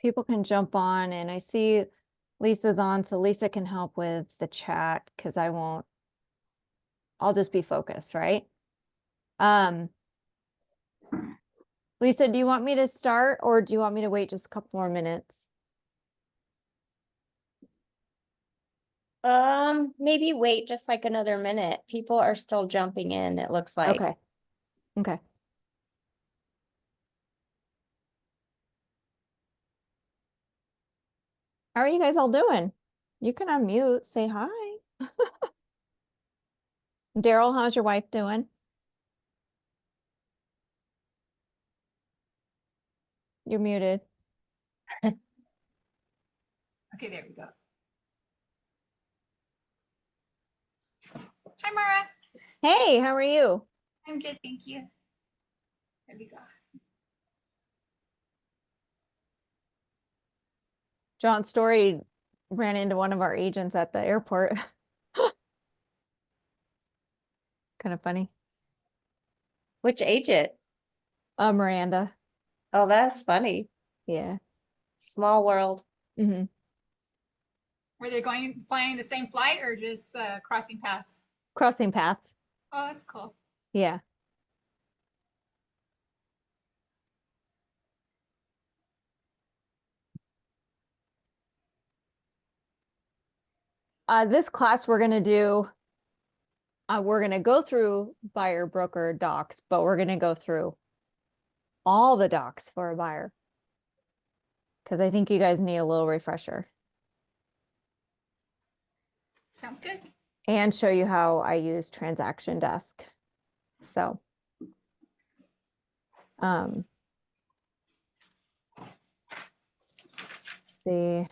people can jump on, and I see Lisa's on, so Lisa can help with the chat because I'll just be focused, right? Lisa, do you want me to start or do you want me to wait just a couple more minutes? Maybe wait just like another minute. People are still jumping in, it looks like. Okay. Okay. How are you guys all doing? You can unmute, say hi. Daryl, how's your wife doing? You're muted. Okay, there we go. Hi, Mara. Hey, how are you? I'm good, thank you. There we go. John Story ran into one of our agents at the airport. Kind of funny. Which agent? Miranda. Oh, that's funny. Yeah. Small world. Mm-hmm. Were they flying the same flight or just crossing paths? Crossing paths. Oh, that's cool. Yeah. This class we're gonna do, we're gonna go through buyer broker docs, but we're gonna go through all the docs for a buyer because I think you guys need a little refresher Sounds good. and show you how I use transaction desk. So, see.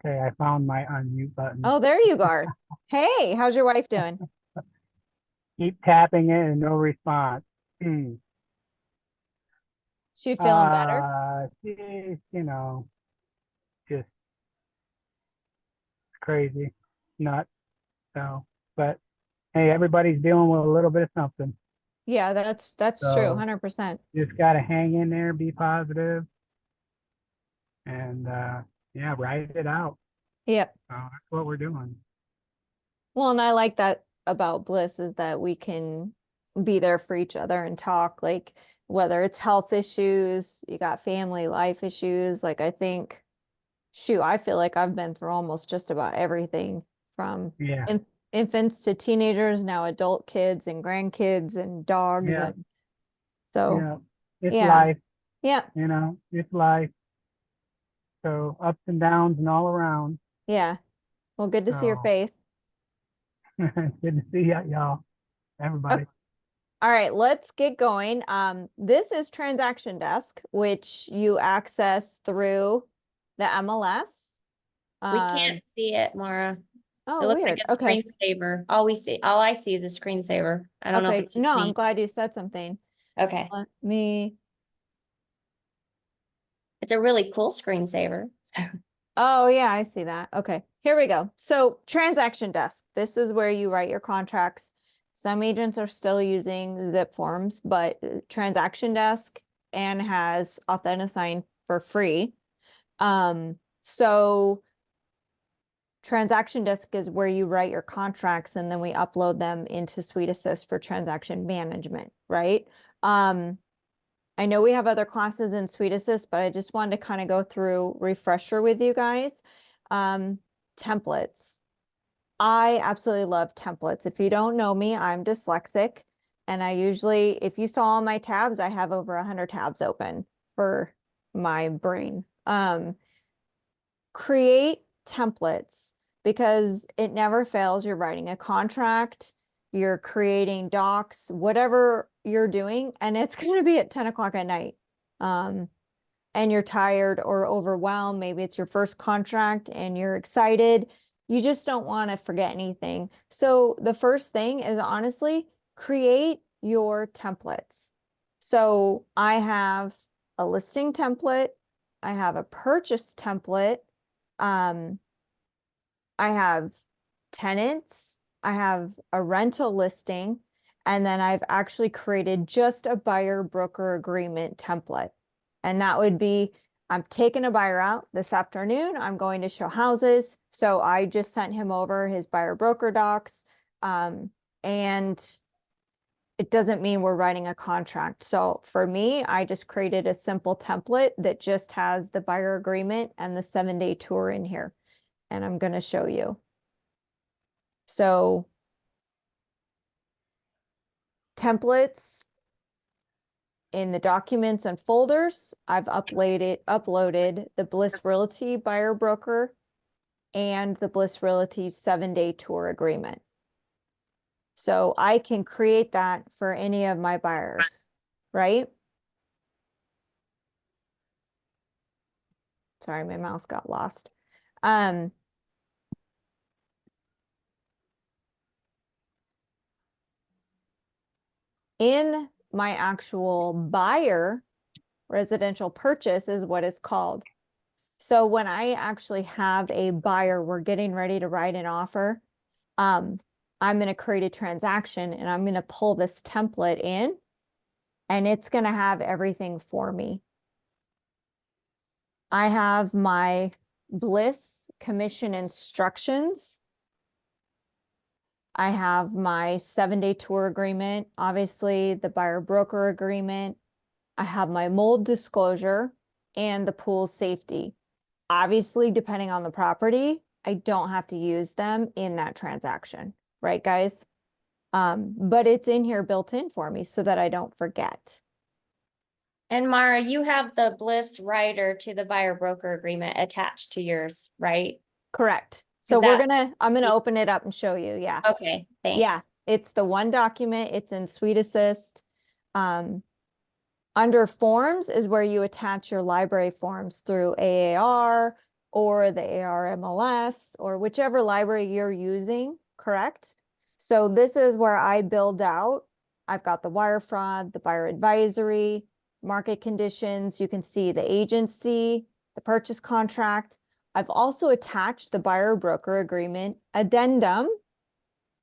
Okay, I found my unmute button. Oh, there you are. Hey, how's your wife doing? Keep tapping it and no response. Hmm. She feeling better? She's, just crazy, nuts. So, but hey, everybody's dealing with a little bit of something. Yeah, that's true, So 100%. just gotta hang in there, be positive, and yeah, write it out. Yep. So that's what we're doing. Well, and I like that about Bliss is that we can be there for each other and talk, like whether it's health issues, you got family life issues. Like I think, shoot, I feel like I've been through almost just about everything from Yeah, infants to teenagers, now adult kids and grandkids and dogs. yeah, And so, yeah. It's yeah, life, yeah, it's life. So ups and downs and all around. yeah. Well, good to see your So face. good to see y'all, everybody. Okay. All right, let's get going. This is Transaction Desk, which you access through the MLS. We can't see it, Mara. Oh, It looks like weird. a Okay. screensaver. All I see is a screensaver. I don't know if Okay. it's just No, I'm me. glad you said something. Okay. Let me. It's a really cool screensaver. Oh, yeah, I see that. Okay, here we go. So, Transaction Desk. This is where you write your contracts. Some agents are still using zip forms, but Transaction Desk and has Authentisign for free. So Transaction Desk is where you write your contracts and then we upload them into Suite Assist for transaction management, right? I know we have other classes in Suite Assist, but I just wanted to kind of go through refresher with you guys. Templates. I absolutely love templates. If you don't know me, I'm dyslexic. And I usually, if you saw all my tabs, I have over 100 tabs open for my brain. Create templates because it never fails. You're writing a contract, you're creating docs, whatever you're doing, and it's going to be at 10 o'clock at night. And you're tired or overwhelmed. Maybe it's your first contract and you're excited. You just don't want to forget anything. So the first thing is honestly create your templates. So I have a listing template, I have a purchase template, I have tenants, I have a rental listing, And then I've actually created just a buyer broker agreement template. And that would be, I'm taking a buyer out this afternoon. I'm going to show houses. So I just sent him over his buyer broker docs. And it doesn't mean we're writing a contract. So for me, I just created a simple template that just has the buyer agreement and the 7-day tour in here. And I'm going to show you. So templates in the documents and folders, I've uploaded the Bliss Realty buyer broker and the Bliss Realty 7-day tour agreement. So I can create that for any of my buyers, right? Sorry, my mouse got lost. In my actual buyer residential purchase is what it's called. So when I actually have a buyer, we're getting ready to write an offer. I'm going to create a transaction and I'm going to pull this template in and it's going to have everything for me. I have my Bliss commission instructions. I have my 7-day tour agreement, obviously the buyer broker agreement. I have my mold disclosure and the pool safety. Obviously, depending on the property, I don't have to use them in that transaction, right, guys? But it's in here built in for me so that I don't forget. And Mara, you have the Bliss rider to the buyer broker agreement attached to yours, right? Correct. So I'm gonna open it up and show you. Yeah. Okay, thanks. Yeah, it's the one document. It's in Suite Assist. Under forms is where you attach your library forms through AAR or the AR MLS or whichever library you're using, correct? So this is where I build out. I've got the wire fraud, the buyer advisory, market conditions. You can see the agency, the purchase contract. I've also attached the buyer broker agreement addendum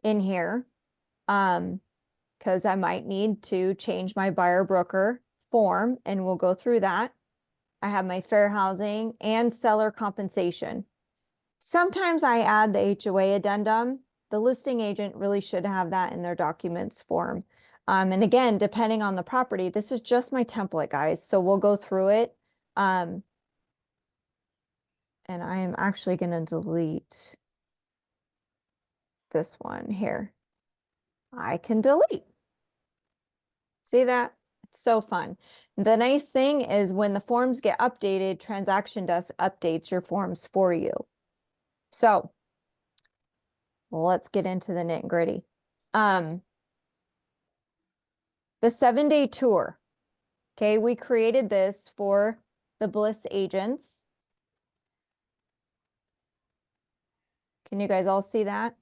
in here because I might need to change my buyer broker form and we'll go through that. I have my fair housing and seller compensation. Sometimes I add the HOA addendum. The listing agent really should have that in their documents form. And again, depending on the property, this is just my template, guys. So we'll go through it. And I am actually going to delete this one here. I can delete. See that? It's so fun. The nice thing is when the forms get updated, Transaction Desk updates your forms for you. So let's get into the nitty gritty. The 7-day tour. Okay, we created this for the Bliss agents. Can you guys all see that?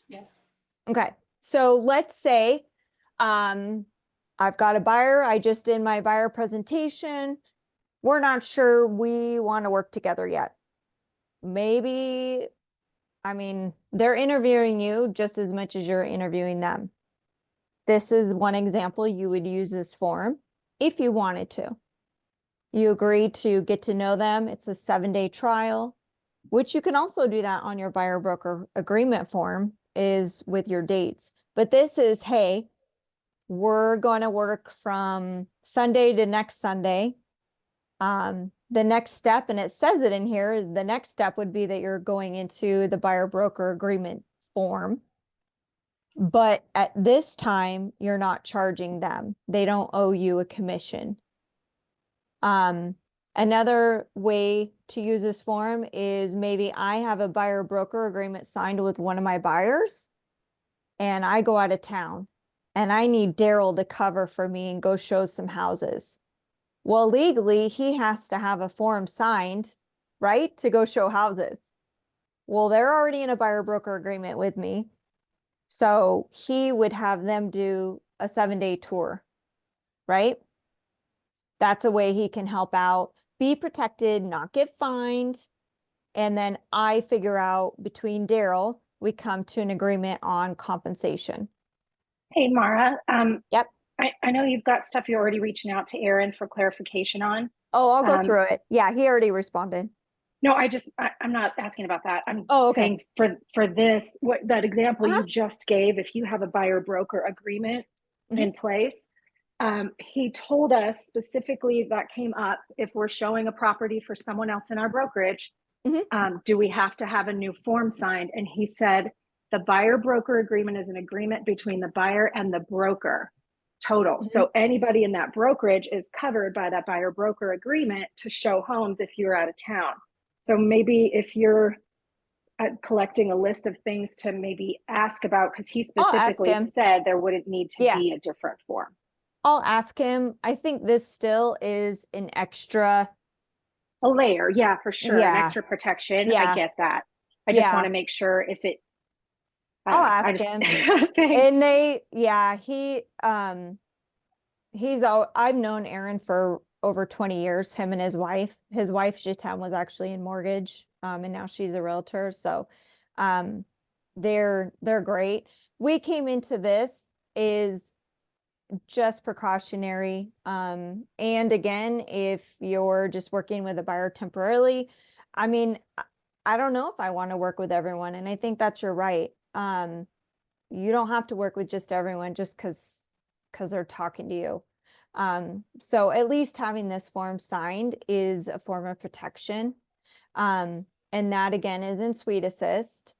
Yes. Okay, so let's say I've got a buyer. I just did my buyer presentation. We're not sure we want to work together yet. Maybe, I mean, they're interviewing you just as much as you're interviewing them. This is one example you would use this form if you wanted to. You agree to get to know them. It's a 7-day trial, which you can also do that on your buyer broker agreement form is with your dates. But this is, hey, we're going to work from Sunday to next Sunday. The next step, and it says it in here, the next step would be that you're going into the buyer broker agreement form. But at this time, you're not charging them. They don't owe you a commission. Another way to use this form is maybe I have a buyer broker agreement signed with one of my buyers and I go out of town and I need Daryl to cover for me and go show some houses. Well, legally, he has to have a form signed, right, to go show houses. Well, they're already in a buyer broker agreement with me. So he would have them do a 7-day tour, right? That's a way he can help out, be protected, not get fined. And then I figure out between Daryl, we come to an agreement on compensation. Hey, Mara. Yep. I know you've got stuff you're already reaching out to Aaron for clarification on. Oh, I'll go Um, through it. Yeah, he already responded. No, I'm not asking about that. I'm Oh, okay. saying for this, what that example Uh-huh. you just gave, if you have a buyer broker agreement Mhm. in place, he told us specifically that came up if we're showing a property for someone else in our brokerage, Mhm. do we have to have a new form signed? And he said the buyer broker agreement is an agreement between the buyer and the broker total. Mhm. So anybody in that brokerage is covered by that buyer broker agreement to show homes if you're out of town. So maybe if you're collecting a list of things to maybe ask about, because he I'll ask specifically him. said there wouldn't need to Yeah. be a different form. I'll ask him. I think this still is an extra. A layer, yeah, for sure. An Yeah. extra protection. I Yeah. get that. I just want Yeah. to make sure if it, I I'll don't know. I ask just, him. thanks. And I've known Aaron for over 20 years, him and his wife. His wife, Jitan, was actually in mortgage, and now she's a realtor. So, um, they're great. We came into this is just precautionary. And again, if you're just working with a buyer temporarily, I mean, I don't know if I want to work with everyone, and I think that's your right. You don't have to work with just everyone just because they're talking to you. So at least having this form signed is a form of protection. And that again is in Suite Assist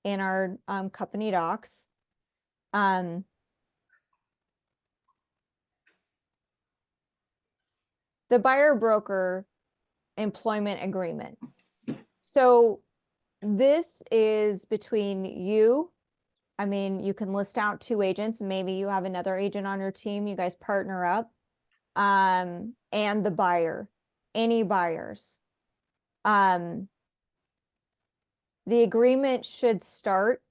in our company docs. The buyer broker employment agreement. So this is between you. I mean, you can list out 2 agents. Maybe you have another agent on your team. You guys partner up. And the buyer, any buyers. The agreement should start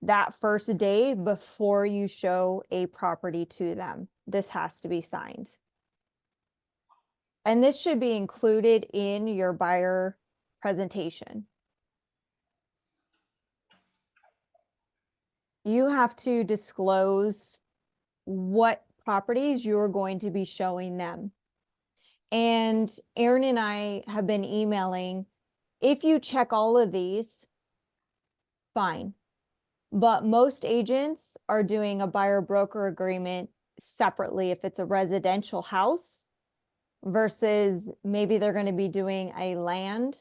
that first day before you show a property to them. This has to be signed. And this should be included in your buyer presentation. You have to disclose what properties you're going to be showing them. And Aaron and I have been emailing. If you check all of these, fine. But most agents are doing a buyer broker agreement separately if it's a residential house versus maybe they're going to be doing a land.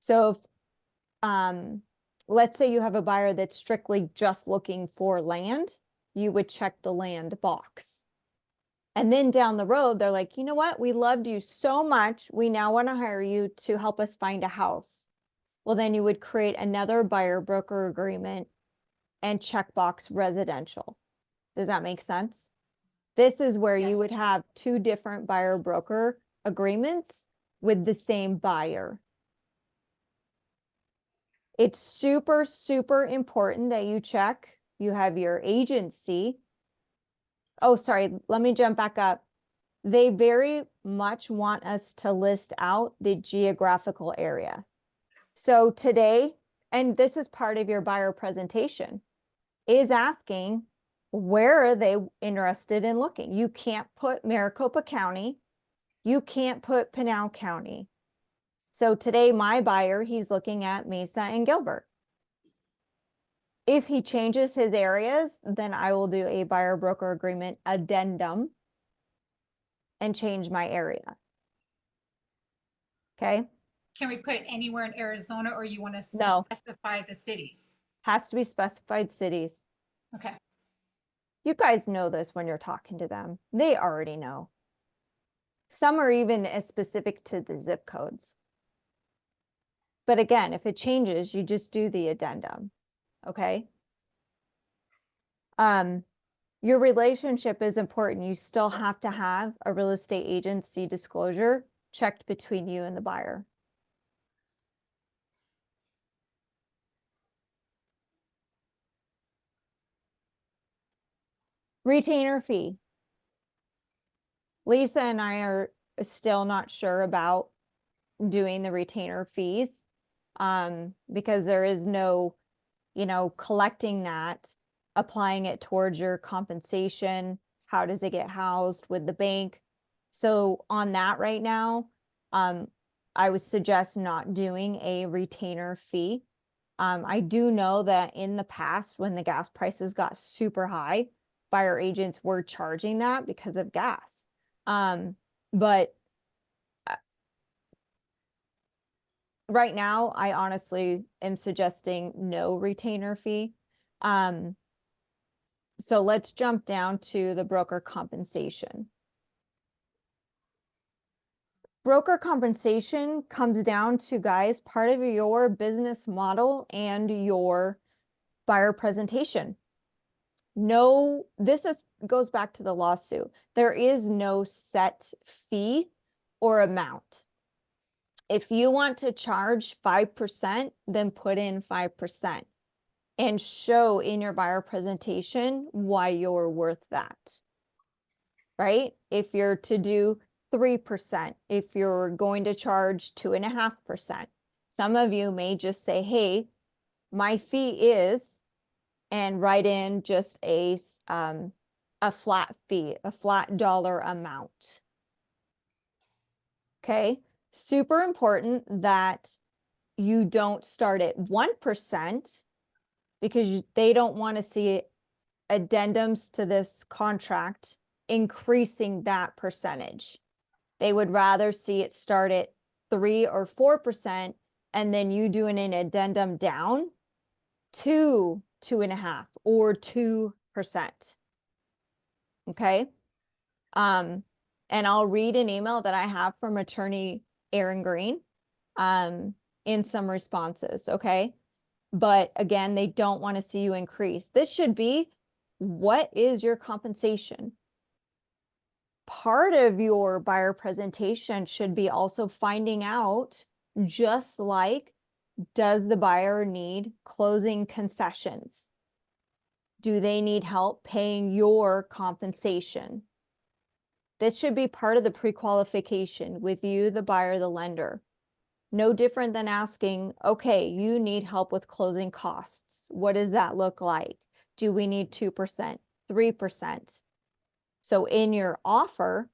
So if let's say you have a buyer that's strictly just looking for land, you would check the land box. And then down the road, they're like, you know what? We loved you so much. We now want to hire you to help us find a house. Well, then you would create another buyer broker agreement and checkbox residential. Does that make sense? This is where you Yes. would have 2 different buyer broker agreements with the same buyer. It's super, super important that you check. You have your agency. Oh, sorry, let me jump back up. They very much want us to list out the geographical area. So today, and this is part of your buyer presentation, is asking where are they interested in looking. You can't put Maricopa County. You can't put Pinal County. So today, my buyer, he's looking at Mesa and Gilbert. If he changes his areas, then I will do a buyer broker agreement addendum and change my area. Okay? Can we put anywhere in Arizona, or you want us to No. specify the cities? Has to be specified cities. Okay. You guys know this when you're talking to them. They already know. Some are even as specific to the zip codes. But again, if it changes, you just do the addendum. Okay? Your relationship is important. You still have to have a real estate agency disclosure checked between you and the buyer. Retainer fee. Lisa and I are still not sure about doing the retainer fees because there is no, collecting that applying it towards your compensation. How does it get housed with the bank? So on that right now, I would suggest not doing a retainer fee. I do know that in the past, when the gas prices got super high, buyer agents were charging that because of gas. But right now, I honestly am suggesting no retainer fee. So let's jump down to the broker compensation. Broker compensation comes down to, guys, part of your business model and your buyer presentation. No, goes back to the lawsuit. There is no set fee or amount. If you want to charge 5%, then put in 5% and show in your buyer presentation why you're worth that, right? If you're to do 3%, if you're going to charge 2.5%, some of you may just say, hey, my fee is, and write in just a flat fee, a flat dollar amount. Okay, super important that you don't start at 1% because they don't want to see addendums to this contract increasing that percentage. They would rather see it start at 3 or 4% and then you doing an addendum down to 2.5 or 2%. Okay. And I'll read an email that I have from attorney Aaron Green in some responses. Okay. But again, they don't want to see you increase. This should be, what is your compensation? Part of your buyer presentation should be also finding out, just like, does the buyer need closing concessions? Do they need help paying your compensation? This should be part of the pre-qualification with you, the buyer, the lender. No different than asking, okay, you need help with closing costs. What does that look like? Do we need 2%, 3%? So in your offer,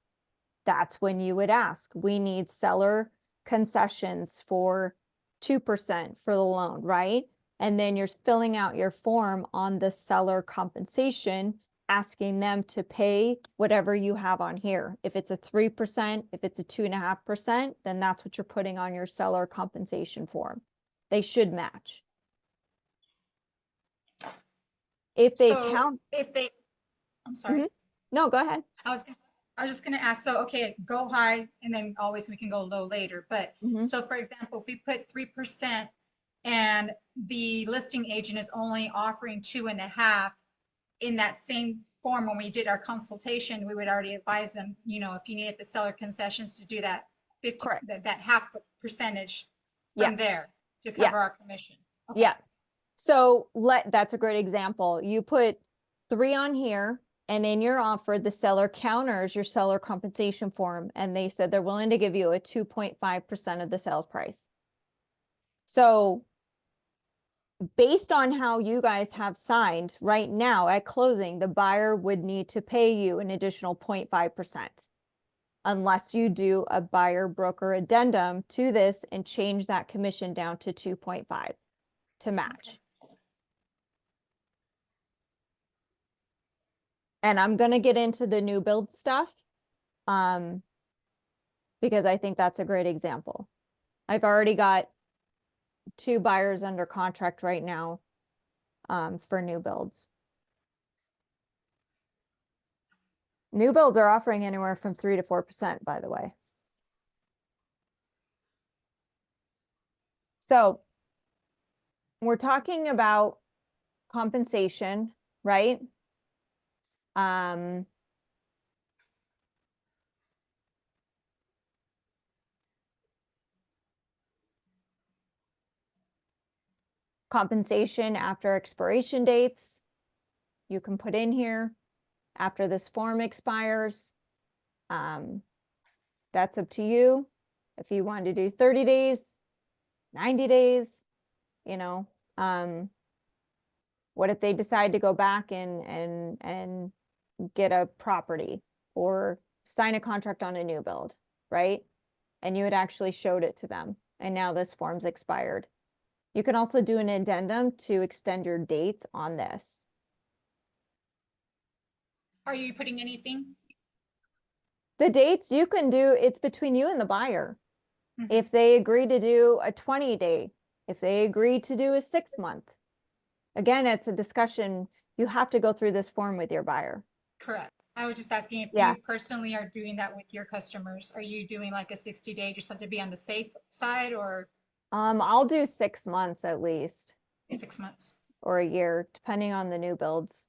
that's when you would ask, we need seller concessions for 2% for the loan, right? And then you're filling out your form on the seller compensation, asking them to pay whatever you have on here. If it's a 3%, if it's a 2.5%, then that's what you're putting on your seller compensation form. They should match. If they So count, I'm sorry. no, go ahead. I was just gonna ask, so, okay, go high and then always we can go low later. But so for example, if we put 3% and the listing agent is only offering 2.5, in that same form, when we did our consultation, we would already advise them, if you needed the seller concessions to do that 50, Correct. that half percentage Yeah. from there to Yeah. cover our commission. Okay. Yeah. So that's a great example. You put 3 on here, and in your offer, the seller counters your seller compensation form, and they said they're willing to give you a 2.5% of the sales price. So based on how you guys have signed right now at closing, the buyer would need to pay you an additional 0.5%. Unless you do a buyer broker addendum to this and change that commission down to 2.5 to match. And I'm going to get into the new build stuff because I think that's a great example. I've already got 2 buyers under contract right now for new builds. New builds are offering anywhere from 3 to 4%, by the way. So we're talking about compensation, right? Compensation after expiration dates, you can put in here after this form expires. That's up to you. If you want to do 30 days, 90 days, What if they decide to go back and get a property or sign a contract on a new build, right? And you had actually showed it to them, and now this form's expired. You can also do an addendum to extend your dates on this. Are you putting anything? The dates you can do, it's between you and the buyer. Mhm. If they agree to do a 20-day, if they agree to do a 6-month. Again, it's a discussion. You have to go through this form with your buyer. Correct. I was just asking if Yeah. you personally are doing that with your customers. Are you doing like a 60-day just to be on the safe side, or I'll do 6 months at least, 6 months? or a year, depending on the new builds.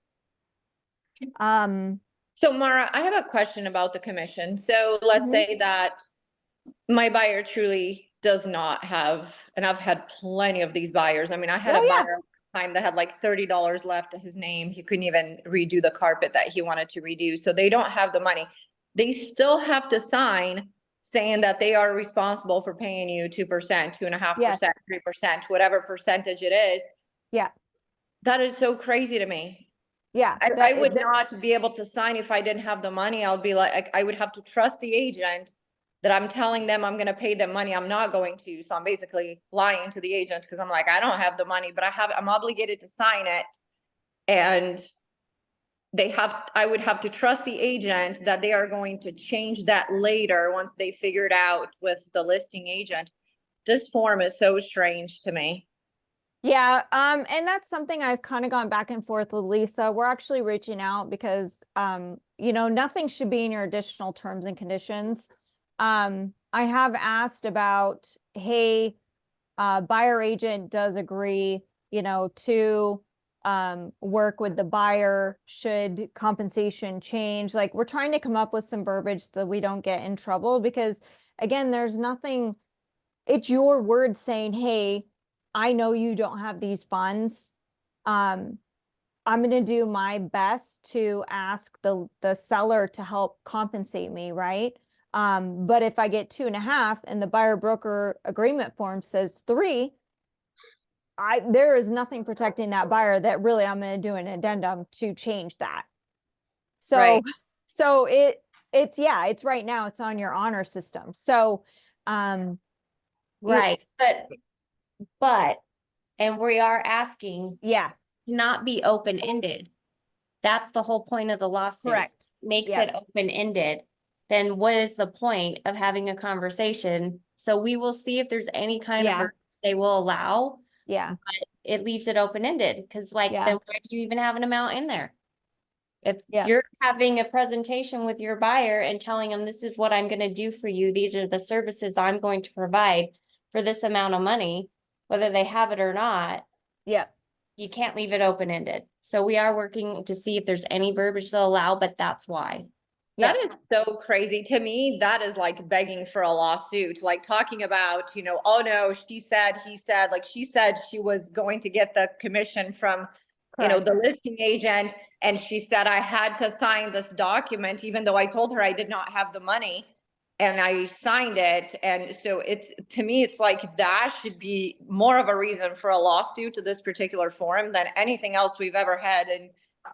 So Mara, I have a question about the commission. So let's Mhm. say that my buyer truly does not have, and I've had plenty of these buyers. I mean, I had Oh, a yeah. buyer time that had like $30 left to his name. He couldn't even redo the carpet that he wanted to redo. So they don't have the money. They still have to sign saying that they are responsible for paying you 2%, 2.5%, 3%, whatever percentage it is. Yeah. That is so crazy to me. Yeah. I would not be able to sign if I didn't have the money. I'll be like, I would have to trust the agent that I'm telling them I'm going to pay them money. I'm not going to. So I'm basically lying to the agent because I'm like, I don't have the money, but I'm obligated to sign it. And I would have to trust the agent that they are going to change that later once they figure it out with the listing agent. This form is so strange to me. Yeah, and that's something I've kind of gone back and forth with Lisa. We're actually reaching out because, nothing should be in your additional terms and conditions. I have asked about, hey, buyer agent does agree, to work with the buyer should compensation change. Like, we're trying to come up with some verbiage so that we don't get in trouble, because again, there's nothing, it's your word saying, hey, I know you don't have these funds. I'm going to do my best to ask the seller to help compensate me, right? But if I get 2.5 and the buyer broker agreement form says 3, there is nothing protecting that buyer that really I'm going to do an addendum to change that. So, Right. so it's right now, it's on your honor system. So, Right, but, and we are asking yeah, not be open-ended. That's the whole point of the lawsuit. correct. Makes Yeah. it open-ended. Then what is the point of having a conversation? So we will see if there's any kind Yeah. of they will allow. Yeah. It leaves it open-ended because Yeah. then why do you even have an amount in there? If Yeah. you're having a presentation with your buyer and telling them, this is what I'm going to do for you, these are the services I'm going to provide for this amount of money, whether they have it or not, Yeah. you can't leave it open-ended. So we are working to see if there's any verbiage to allow, but that's why. Yeah. That is so crazy. To me, that is like begging for a lawsuit, like talking about, oh no, she said, he said, like she said she was going to get the commission from, Correct. the listing agent. And she said, I had to sign this document, even though I told her I did not have the money. And I signed it. And so to me, it's like that should be more of a reason for a lawsuit to this particular forum than anything else we've ever had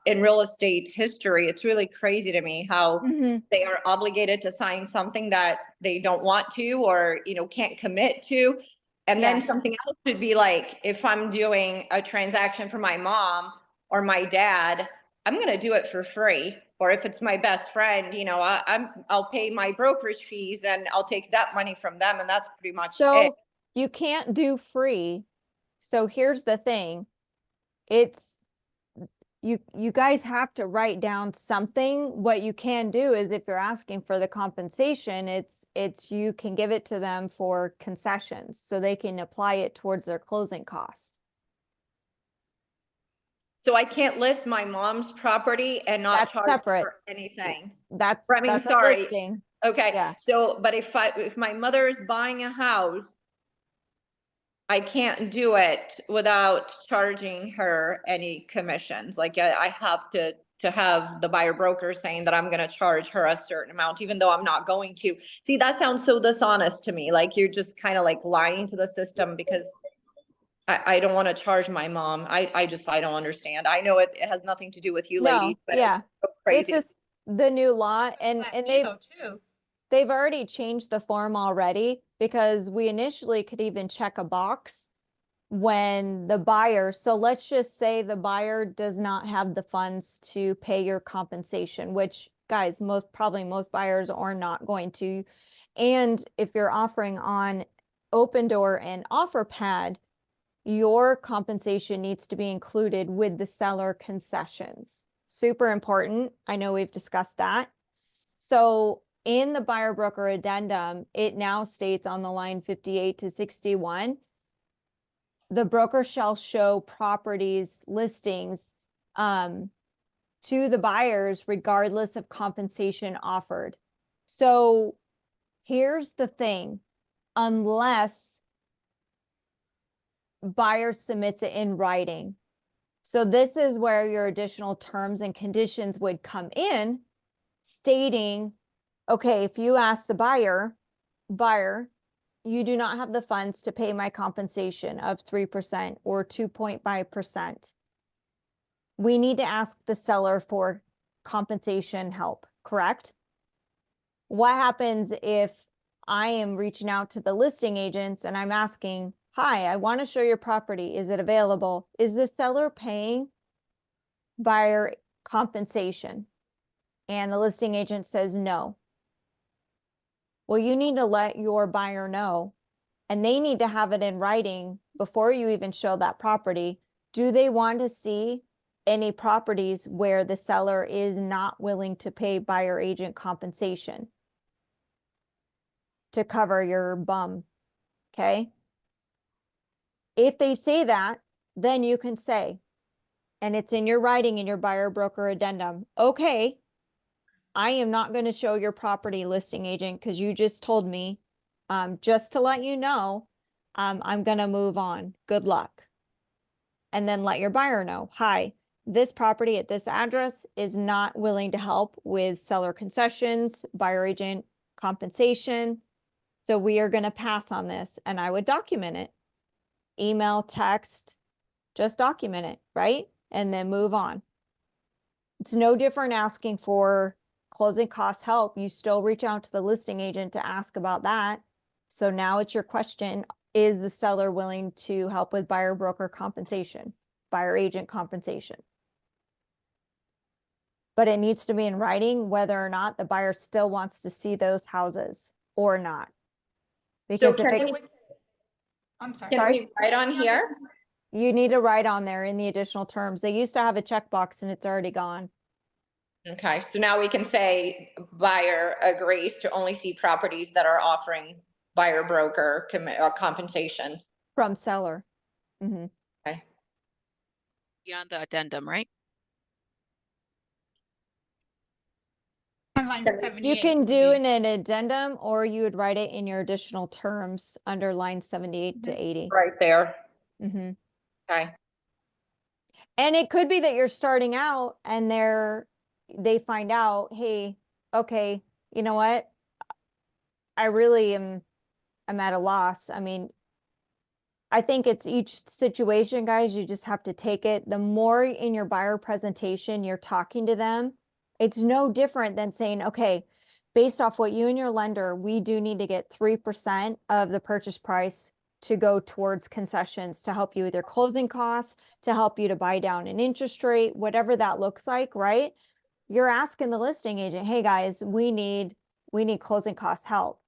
in real estate history. It's really crazy to me how they are obligated to sign something that they don't want to, or, can't commit to. And then something else should be like, if I'm doing a transaction for my mom or my dad, I'm going to do it for free. Or if it's my best friend, I'll pay my brokerage fees and I'll take that money from them. And that's pretty much it. So you can't do free. So here's the thing. It's, you guys have to write down something. What you can do is, if you're asking for the compensation, it's you can give it to them for concessions so they can apply it towards their closing costs. So I can't list my mom's property and not That's charge separate. for anything. That's that's a listing. Okay. Yeah. So, but if my mother is buying a house, I can't do it without charging her any commissions. Like I have to have the buyer broker saying that I'm going to charge her a certain amount, even though I'm not going to. See, that sounds so dishonest to me. Like you're just kind of like lying to the system, because I don't want to charge my mom. I don't understand. I know it has nothing to do with you No, ladies, but yeah. it's so It's crazy. just the new law and Flat fee though, too. they've already changed the form already because we initially could even check a box when the buyer, so let's just say the buyer does not have the funds to pay your compensation, which guys, probably most buyers are not going to. And if you're offering on Open Door and OfferPad, your compensation needs to be included with the seller concessions. Super important. I know we've discussed that. So in the buyer broker addendum, it now states on the line 58 to 61, the broker shall show properties listings to the buyers regardless of compensation offered. So here's the thing, unless buyer submits it in writing. So this is where your additional terms and conditions would come in, stating, okay, if you ask the buyer, you do not have the funds to pay my compensation of 3% or 2.5%. We need to ask the seller for compensation help, correct? What happens if I am reaching out to the listing agents and I'm asking, hi, I want to show your property. Is it available? Is the seller paying buyer compensation? And the listing agent says no. Well, you need to let your buyer know, and they need to have it in writing before you even show that property. Do they want to see any properties where the seller is not willing to pay buyer agent compensation to cover your bum? Okay. If they say that, then you can say, and it's in your writing in your buyer broker addendum, okay, I am not going to show your property, listing agent, because you just told me, just to let you know, I'm going to move on. Good luck. And then let your buyer know, hi, this property at this address is not willing to help with seller concessions, buyer agent compensation. So we are going to pass on this, and I would document it. Email, text, just document it, right? And then move on. It's no different asking for closing cost help. You still reach out to the listing agent to ask about that. So now it's your question, is the seller willing to help with buyer broker compensation, buyer agent compensation? But it needs to be in writing whether or not the buyer still wants to see those houses or not. So Because I'm sorry. can we write on here? you need to write on there in the additional terms. They used to have a checkbox and it's already gone. Okay, so now we can say buyer agrees to only see properties that are offering buyer broker compensation. From seller. Mm-hmm. Okay. Beyond the addendum, right? On line You 78 can would do be- in an addendum, or you would write it in your additional terms under line 78 to 80. Right there. Mm-hmm. Okay. And it could be that you're starting out and they find out, hey, okay, you know what? I really I'm at a loss. I mean, I think it's each situation, guys. You just have to take it. The more in your buyer presentation you're talking to them, it's no different than saying, okay, based off what you and your lender, we do need to get 3% of the purchase price to go towards concessions to help you with your closing costs, to help you to buy down an interest rate, whatever that looks like, right? You're asking the listing agent, hey guys, we need closing cost help.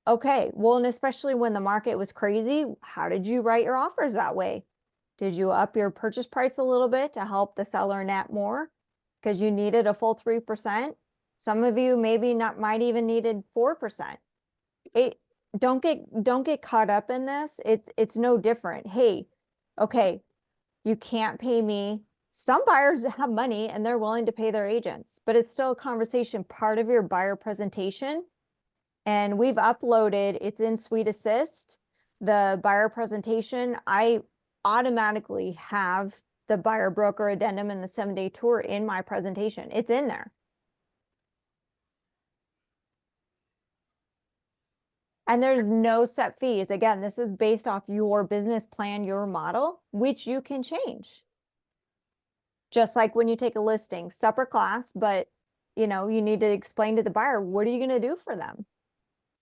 Okay, well, and especially when the market was crazy, how did you write your offers that way? Did you up your purchase price a little bit to help the seller net more? Because you needed a full 3%. Some of you maybe might even needed 4%. Don't get caught up in this. It's no different. Hey, okay, you can't pay me. Some buyers have money and they're willing to pay their agents, but it's still a conversation, part of your buyer presentation. And we've uploaded, it's in Suite Assist, the buyer presentation. I automatically have the buyer broker addendum and the 7-day tour in my presentation. It's in there. And there's no set fees. Again, this is based off your business plan, your model, which you can change. Just like when you take a listing, separate class, but you know, you need to explain to the buyer, what are you going to do for them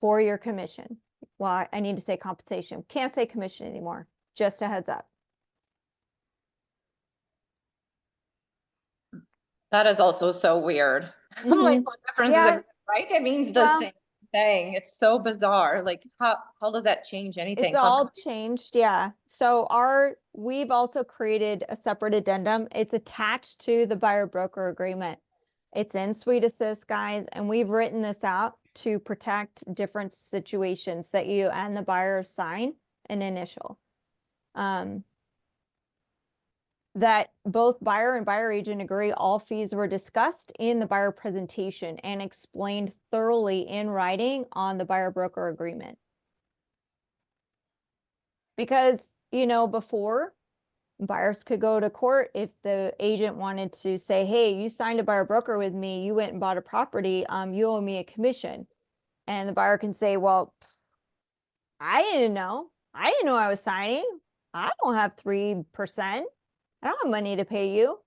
for your commission? Well, I need to say compensation. Can't say commission anymore. Just a heads up. That is also so weird. I'm like, Mhm. what difference Yeah. is it, right? It means the Well, same thing. It's so bizarre. Like, how does that change anything? It's all changed, yeah. So we've also created a separate addendum. It's attached to the buyer broker agreement. It's in Suite Assist, guys, and we've written this out to protect different situations that you and the buyer sign an initial. That both buyer and buyer agent agree all fees were discussed in the buyer presentation and explained thoroughly in writing on the buyer broker agreement. Because, you know, before, buyers could go to court if the agent wanted to say, hey, you signed a buyer broker with me, you went and bought a property, you owe me a commission. And the buyer can say, well, I didn't know. I didn't know I was signing. I don't have 3%. I don't have money to pay you.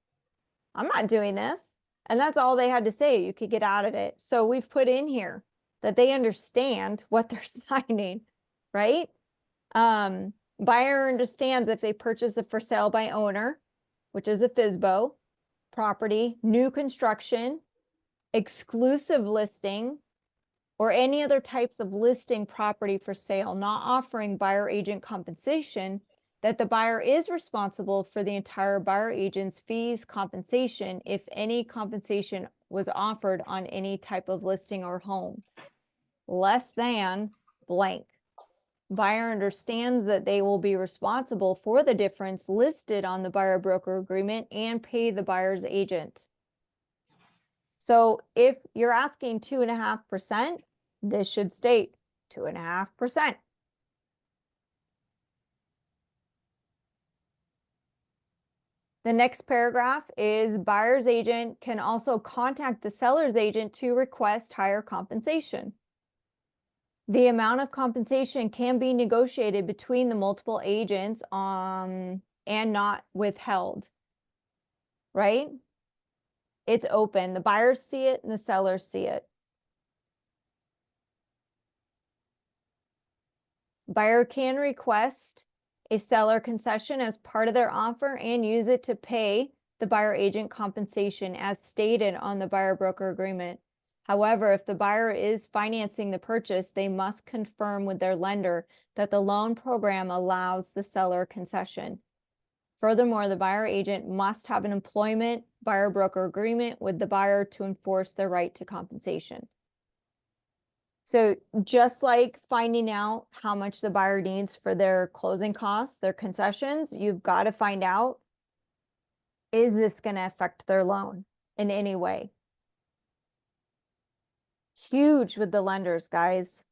I'm not doing this. And that's all they had to say. You could get out of it. So we've put in here that they understand what they're signing, right? Buyer understands if they purchase a for sale by owner, which is a FSBO property, new construction, exclusive listing, or any other types of listing property for sale, not offering buyer agent compensation, that the buyer is responsible for the entire buyer agent's fees, compensation, if any compensation was offered on any type of listing or home, less than blank. Buyer understands that they will be responsible for the difference listed on the buyer broker agreement and pay the buyer's agent. So if you're asking 2.5%, this should state 2.5%. The next paragraph is buyer's agent can also contact the seller's agent to request higher compensation. The amount of compensation can be negotiated between the multiple agents and not withheld, right? It's open. The buyers see it and the sellers see it. Buyer can request a seller concession as part of their offer and use it to pay the buyer agent compensation as stated on the buyer broker agreement. However, if the buyer is financing the purchase, they must confirm with their lender that the loan program allows the seller concession. Furthermore, the buyer agent must have an employment buyer broker agreement with the buyer to enforce their right to compensation. So just like finding out how much the buyer needs for their closing costs, their concessions, you've got to find out, is this going to affect their loan in any way? Huge with the lenders, guys.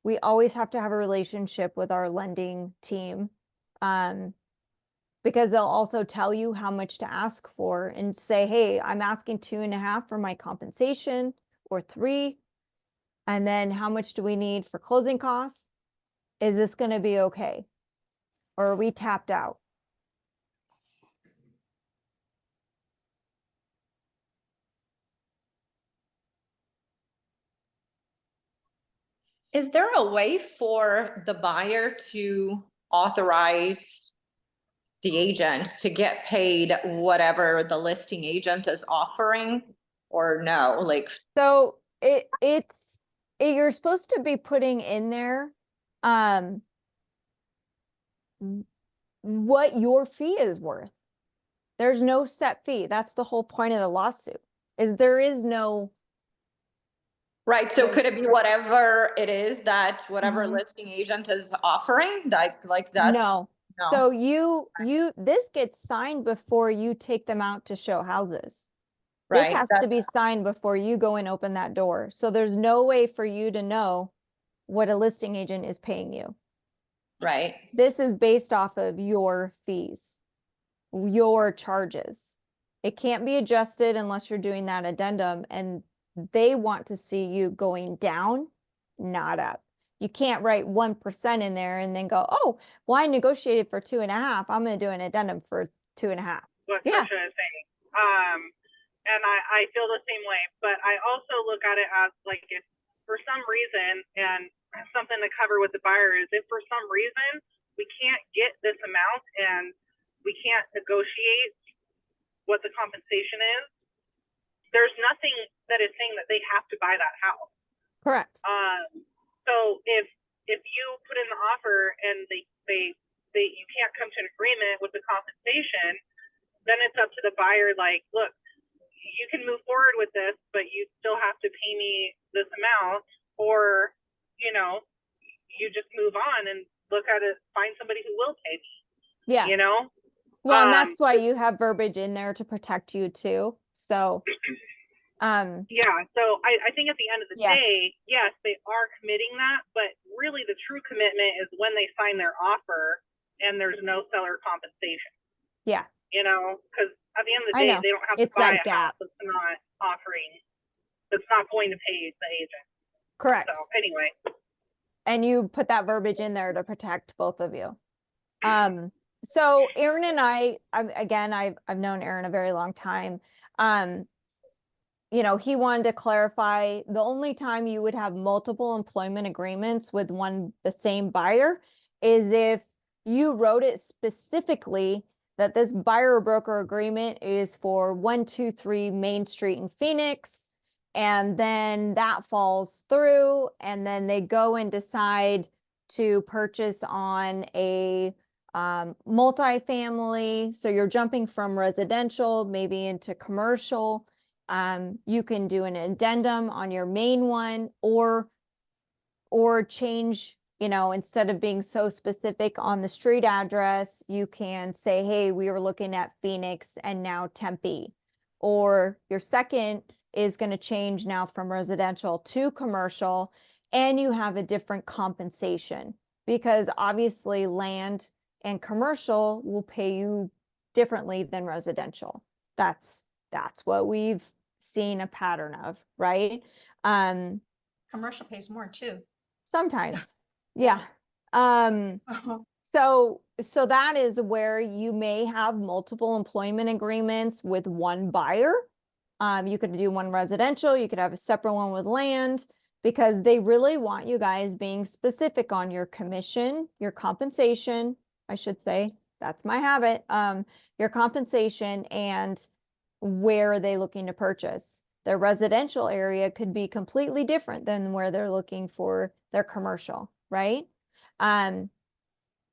We always have to have a relationship with our lending team, because they'll also tell you how much to ask for and say, hey, I'm asking 2.5 for my compensation or 3. And then how much do we need for closing costs? Is this going to be okay? Or are we tapped out? Is there a way for the buyer to authorize the agent to get paid whatever the listing agent is offering, or no? Like, So you're supposed to be putting in there what your fee is worth. There's no set fee. That's the whole point of the lawsuit, is there is no. right, so could it be whatever it is that whatever Mhm. listing agent is offering, like that? No. No. So this gets signed before you take them out to show houses. This Right, has to be signed before you go and open that door. So there's no way for you to know what a listing agent is paying you. right. This is based off of your fees, your charges. It can't be adjusted unless you're doing that addendum, and they want to see you going down, not up. You can't write 1% in there and then go, oh, well, I negotiated for 2.5. I'm going to do an addendum for 2.5. What Yeah. Trisha is saying. And I feel the same way, but I also look at it as like if for some reason, and something to cover with the buyer is if for some reason we can't get this amount and we can't negotiate what the compensation is, there's nothing that is saying that they have to buy that house. Correct. So if you put in the offer and they you can't come to an agreement with the compensation, then it's up to the buyer, like, look, you can move forward with this, but you still have to pay me this amount, or, you know, you just move on and look at it, find somebody who will pay me, Yeah. you know? Well, and that's why you have verbiage in there to protect you too. So, yeah, so I think at the end of the Yeah. day, yes, they are committing that, but really the true commitment is when they sign their offer and there's no seller compensation, yeah, you know, because at the end of the I day, know. they don't have It's to buy that a house gap. that's not offering, that's not going to pay the agent. Correct. So anyway, And you put that verbiage in there to protect both of you. So Aaron and I've known Aaron a very long time. You know, he wanted to clarify the only time you would have multiple employment agreements with the same buyer is if you wrote it specifically that this buyer broker agreement is for 123 Main Street in Phoenix, and then that falls through, and then they go and decide to purchase on a multifamily. So you're jumping from residential maybe into commercial. You can do an addendum on your main one, or change, you know, instead of being so specific on the street address, you can say, hey, we were looking at Phoenix and now Tempe. Or your second is going to change now from residential to commercial, and you have a different compensation, because obviously land and commercial will pay you differently than residential. That's what we've seen a pattern of, right? Commercial pays more too. Sometimes. Yeah. So that is where you may have multiple employment agreements with one buyer. You could do one residential, you could have a separate one with land, because they really want you guys being specific on your commission, your compensation, I should say. That's my habit. Your compensation, and where are they looking to purchase. Their residential area could be completely different than where they're looking for their commercial, right?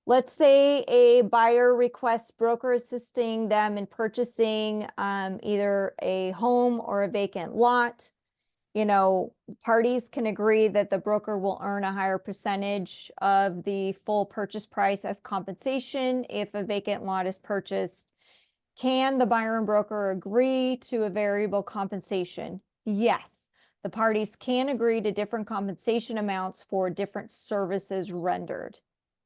Let's say a buyer requests broker assisting them in purchasing either a home or a vacant lot. You know, parties can agree that the broker will earn a higher percentage of the full purchase price as compensation if a vacant lot is purchased. Can the buyer and broker agree to a variable compensation? Yes. The parties can agree to different compensation amounts for different services rendered.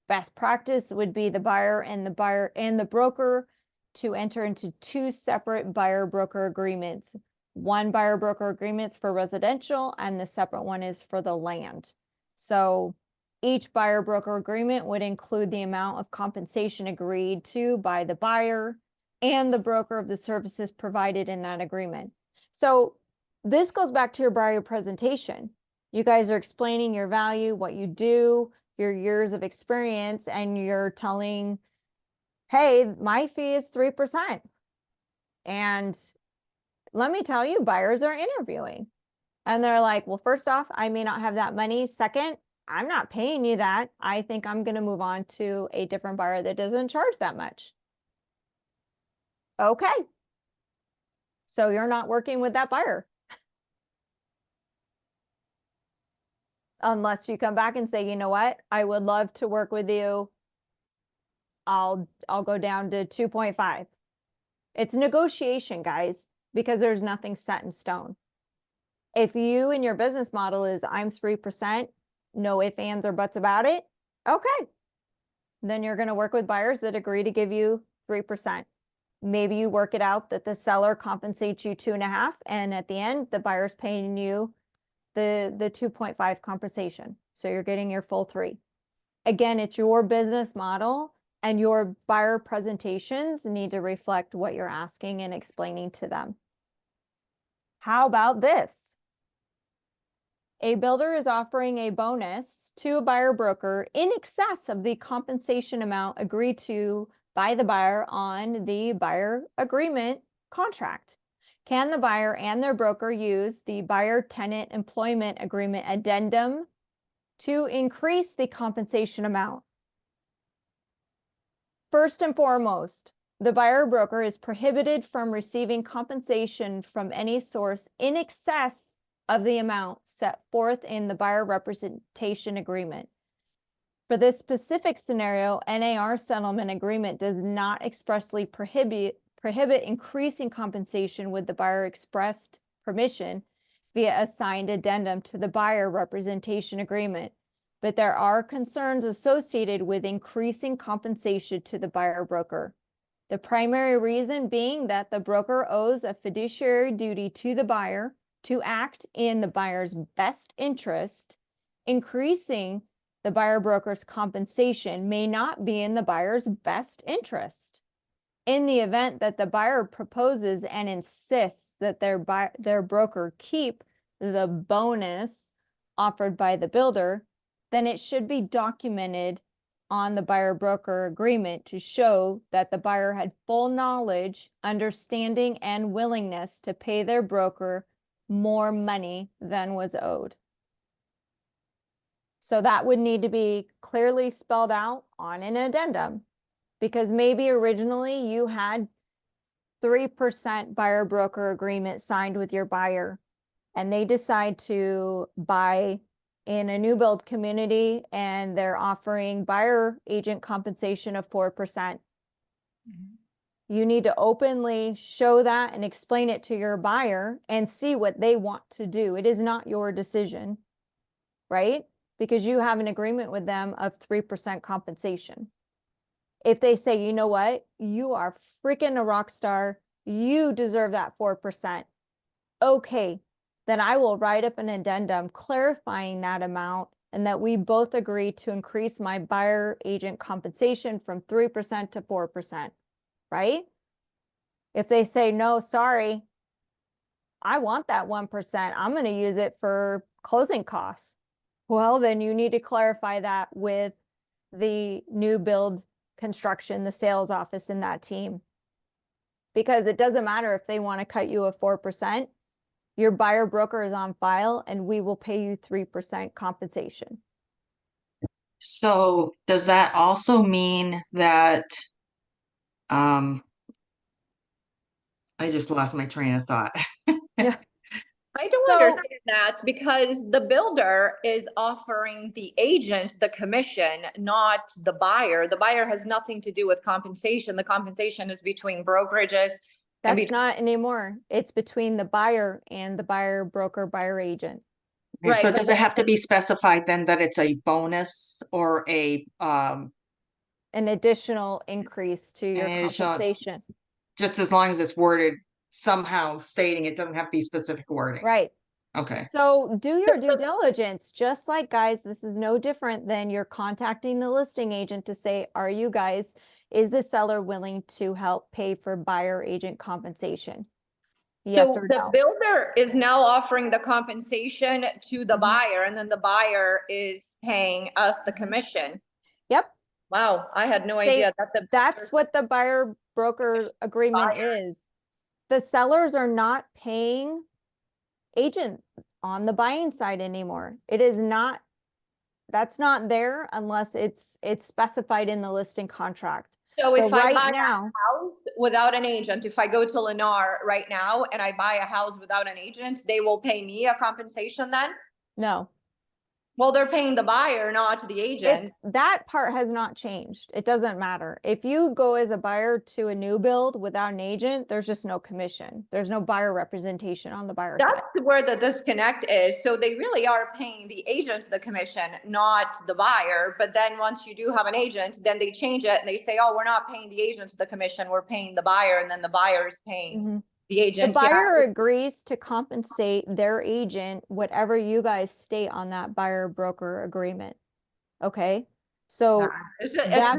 Best practice would be the buyer and the broker to enter into 2 separate buyer broker agreements. One buyer broker agreements for residential, and the separate one is for the land. So each buyer broker agreement would include the amount of compensation agreed to by the buyer and the broker of the services provided in that agreement. So this goes back to your buyer presentation. You guys are explaining your value, what you do, your years of experience, and you're telling, hey, my fee is 3%. And let me tell you, buyers are interviewing. And they're like, well, first off, I may not have that money. Second, I'm not paying you that. I think I'm going to move on to a different buyer that doesn't charge that much. Okay. So you're not working with that buyer. Unless you come back and say, you know what, I would love to work with you. I'll go down to 2.5. It's negotiation, guys, because there's nothing set in stone. If you and your business model is I'm 3%, no ifs, ands, or buts about it, okay. Then you're going to work with buyers that agree to give you 3%. Maybe you work it out that the seller compensates you 2.5, and at the end, the buyer's paying you the 2.5 compensation. So you're getting your full 3. Again, it's your business model, and your buyer presentations need to reflect what you're asking and explaining to them. How about this? A builder is offering a bonus to a buyer broker in excess of the compensation amount agreed to by the buyer on the buyer agreement contract. Can the buyer and their broker use the buyer tenant employment agreement addendum to increase the compensation amount? First and foremost, the buyer broker is prohibited from receiving compensation from any source in excess of the amount set forth in the buyer representation agreement. For this specific scenario, NAR settlement agreement does not expressly prohibit increasing compensation with the buyer expressed permission via a signed addendum to the buyer representation agreement. But there are concerns associated with increasing compensation to the buyer broker. The primary reason being that the broker owes a fiduciary duty to the buyer to act in the buyer's best interest. Increasing the buyer broker's compensation may not be in the buyer's best interest. In the event that the buyer proposes and insists that their broker keep the bonus offered by the builder, then it should be documented on the buyer broker agreement to show that the buyer had full knowledge, understanding, and willingness to pay their broker more money than was owed. So that would need to be clearly spelled out on an addendum, because maybe originally you had 3% buyer broker agreement signed with your buyer, and they decide to buy in a new build community and they're offering buyer agent compensation of 4%. You need to openly show that and explain it to your buyer and see what they want to do. It is not your decision, right? Because you have an agreement with them of 3% compensation. If they say, you know what, you are freaking a rock star, you deserve that 4%. Okay, then I will write up an addendum clarifying that amount and that we both agree to increase my buyer agent compensation from 3% to 4%, right? If they say, no, sorry, I want that 1%, I'm going to use it for closing costs. Well, then you need to clarify that with the new build construction, the sales office in that team. Because it doesn't matter if they want to cut you a 4%, your buyer broker is on file and we will pay you 3% compensation. So does that also mean that, I just lost my train of thought. Yeah. I don't So- understand that, because the builder is offering the agent the commission, not the buyer. The buyer has nothing to do with compensation. The compensation is between brokerages. That's not anymore. It's between the buyer and the buyer broker, buyer agent. Okay, so Right, does it have to be specified then that it's a bonus or a, An additional increase to your An additional- compensation. just as long as it's worded somehow stating it doesn't have to be specific wording? Right. Okay. So do your due diligence, just like, guys, this is no different than you're contacting the listing agent to say, are you guys, is the seller willing to help pay for buyer agent compensation? Yes So or the no? builder is now offering the compensation to the Mhm. buyer, and then the buyer is paying us the commission. Yep. Wow, I had no Say- idea that the That's what the buyer broker agreement is. The sellers are not paying agent on the buying side anymore. It is not, that's not there unless it's specified in the listing contract. So if I right buy now, a house without an agent, if I go to Lennar right now and I buy a house without an agent, they will pay me a compensation then? no, Well, they're paying the buyer, not the agent. that part has not changed. It doesn't matter. If you go as a buyer to a new build without an agent, there's just no commission. There's no buyer representation on the buyer side. That's where the disconnect is. So they really are paying the agent the commission, not the buyer. But then once you do have an agent, then they change it and they say, oh, we're not paying the agent the commission, we're paying the buyer, and then the buyer is paying Mhm. The agent, The yeah. buyer agrees to compensate their agent, whatever you guys state on that buyer broker agreement. Okay, so I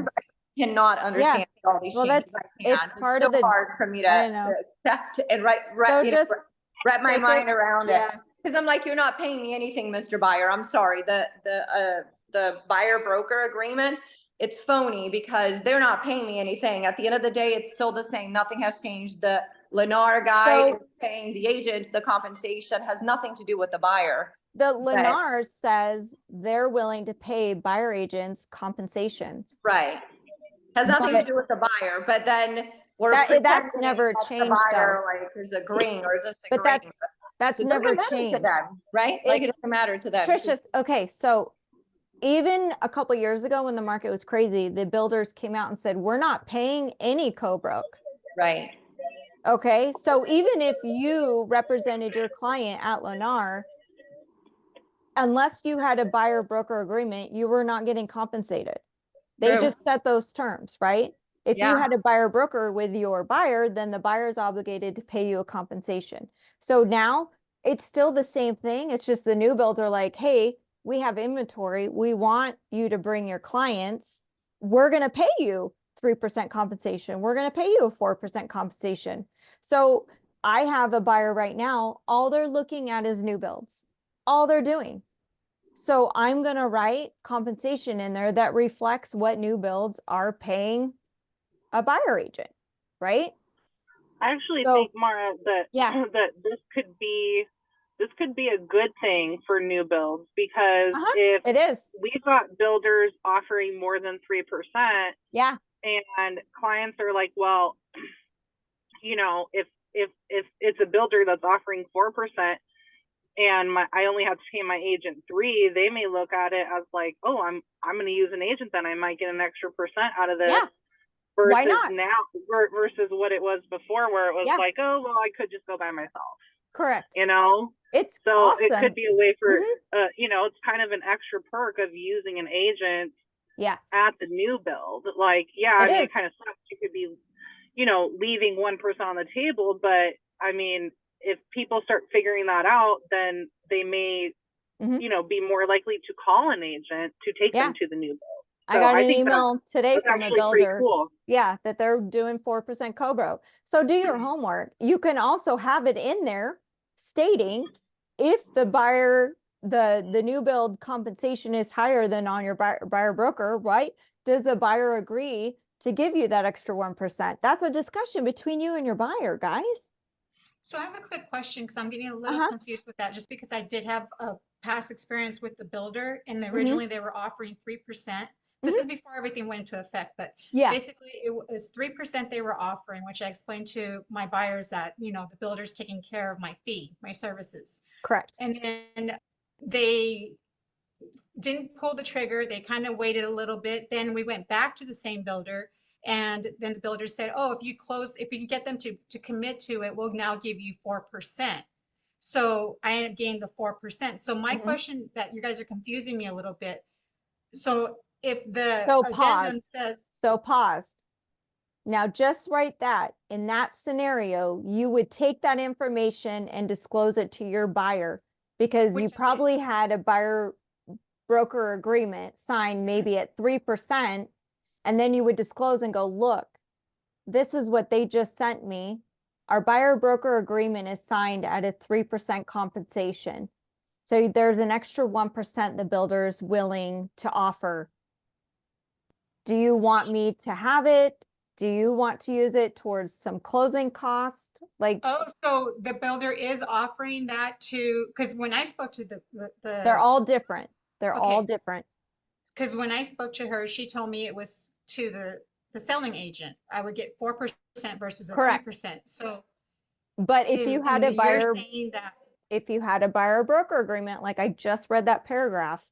cannot understand all these well, changes. it's part so of the, hard for me I to know. accept and wrap my mind around it. Because I'm like, you're not paying me anything, Mr. Buyer. I'm sorry. The buyer broker agreement, it's phony because they're not paying me anything. At the end of the day, it's still the same. Nothing has changed. The Lennar guy is paying the agent. The compensation has nothing to do with the buyer. The Lennar says they're willing to pay buyer agents compensation. Right. Has nothing to do with the buyer, but then that's never changed, the buyer like is agreeing or disagreeing. But that's never changed to them, right? Like it doesn't matter to them. Tricia, okay, so even a couple years ago when the market was crazy, the builders came out and said, we're not paying any co-broke. Right. Okay, so even if you represented your client at Lennar, unless you had a buyer broker agreement, you were not getting compensated. They just set those terms, right? If you had a buyer broker with your buyer, then the buyer is obligated to pay you a compensation. So now it's still the same thing. It's just the new builds are like, hey, we have inventory. We want you to bring your clients. We're going to pay you 3% compensation. We're going to pay you a 4% compensation. So I have a buyer right now. All they're looking at is new builds. All they're doing. So I'm going to write compensation in there that reflects what new builds are paying a buyer agent, right? I actually think, Mara, that that this could be a good thing for new builds because if it is, we've got builders offering more than 3%, and clients are like, well, you know, if it's a builder that's offering 4%. And I only have to pay my agent 3%, they may look at it as like, oh, I'm going to use an agent, then I might get an extra percent out of this. Versus why not? Now versus what it was before, where it was like, oh, well, I could just go by myself. Correct. You know, it's so awesome. it could be a way for you know, it's kind of an extra perk of using an agent. At the new build, like, I mean, it kind of sucks. You could be, you know, leaving 1% on the table, but I mean, if people start figuring that out, then they may, you know, be more likely to call an agent to take them to the new build. So I got an email today from a builder. Cool. That they're doing 4% co-broke. So do your homework. You can also have it in there stating if the buyer, the new build compensation is higher than on your buyer broker, right? Does the buyer agree to give you that extra 1%? That's a discussion between you and your buyer, guys. So I have a quick question because I'm getting a little confused with that, just because I did have a past experience with the builder, and originally they were offering 3%. This is before everything went into effect, but basically it was 3% they were offering, which I explained to my buyers that, you know, the builder's taking care of my fee, my services. Correct. And then they didn't pull the trigger. They kind of waited a little bit. Then we went back to the same builder. And then the builder said, oh, if you can get them to commit to it, we'll now give you 4%. So I ended up getting the 4%. So my question that you guys are confusing me a little bit. So if the addendum says. So pause. Now just write that. In that scenario, you would take that information and disclose it to your buyer, because you probably had a buyer broker agreement signed maybe at 3%. And then you would disclose and go, look, this is what they just sent me. Our buyer broker agreement is signed at a 3% compensation. So there's an extra 1% the builder is willing to offer. Do you want me to have it? Do you want to use it towards some closing cost? Like, oh, so the builder is offering that to, because when I spoke to the they're all different. They're all different. Because when I spoke to her, she told me it was to the selling agent. I would get 4% versus a 3%. So, but if you had a buyer, you're saying that if you had a buyer broker agreement, like I just read that paragraph,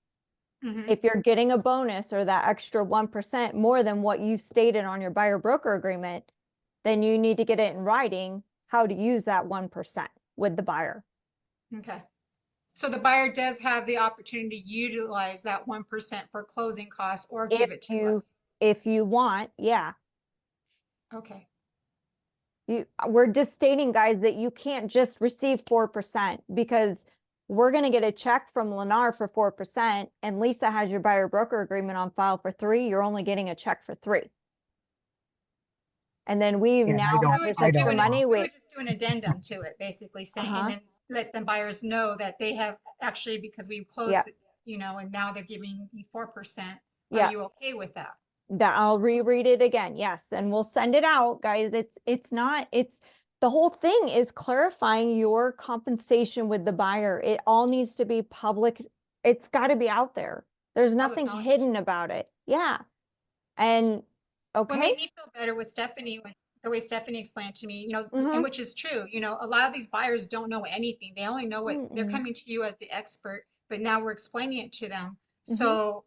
if you're getting a bonus or that extra 1% more than what you stated on your buyer broker agreement, then you need to get it in writing how to use that 1% with the buyer. Okay. So the buyer does have the opportunity to utilize that 1% for closing costs or give it to us. If you want, Okay. we're just stating, guys, that you can't just receive 4% because we're going to get a check from Lennar for 4% and Lisa has your buyer broker agreement on file for 3. You're only getting a check for 3. And then we And now have this I extra don't money. We We, would just do an addendum to it, basically saying, Uh-huh. and then let the buyers know that they have actually, because we closed, Yeah. it, you know, and now they're giving you 4%. Are Yeah. you okay with that? that I'll reread it again. Yes. And we'll send it out, guys. It's not, it's the whole thing is clarifying your compensation with the buyer. It all needs to be public. It's got to be out there. There's nothing knowledge. hidden about it. Yeah. And What okay. made me feel better was Stephanie, the way Stephanie explained to me, you know, Mhm. and which is true, you know, a lot of these buyers don't know anything. They only know what they're Mm-mm. coming to you as the expert, but now we're explaining it to them. Mhm. So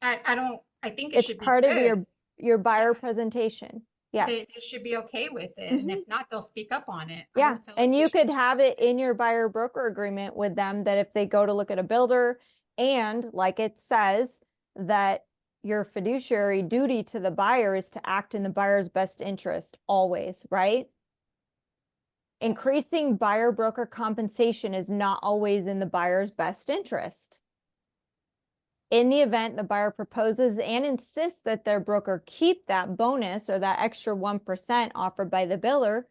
I think it It's should be part of good. your buyer Yeah. presentation. Yes. They should be okay with it. And Mhm. if not, they'll speak up on it. I Yeah, don't feel and like we you should- could have it in your buyer broker agreement with them that if they go to look at a builder and like it says that your fiduciary duty to the buyer is to act in the buyer's best interest always, right? Yes. Increasing buyer broker compensation is not always in the buyer's best interest. In the event the buyer proposes and insists that their broker keep that bonus or that extra 1% offered by the builder,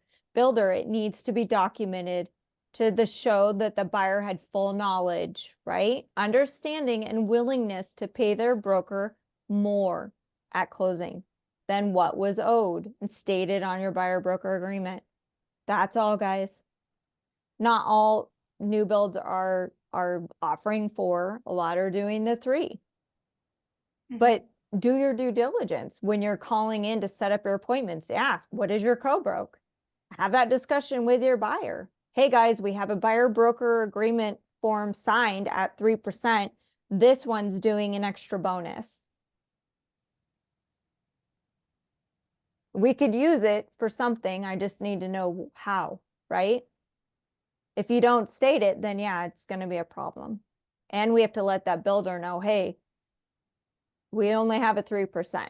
it needs to be documented to show that the buyer had full knowledge, right? Understanding and willingness to pay their broker more at closing than what was owed and stated on your buyer broker agreement. That's all, guys. Not all new builds are offering 4. A lot are doing the 3. But do your due diligence when you're calling in to set up your appointments. Ask, what is your co-broke? Have that discussion with your buyer. Hey guys, we have a buyer broker agreement form signed at 3%. This one's doing an extra bonus. We could use it for something. I just need to know how, right? If you don't state it, then yeah, it's going to be a problem. And we have to let that builder know, hey, we only have a 3%.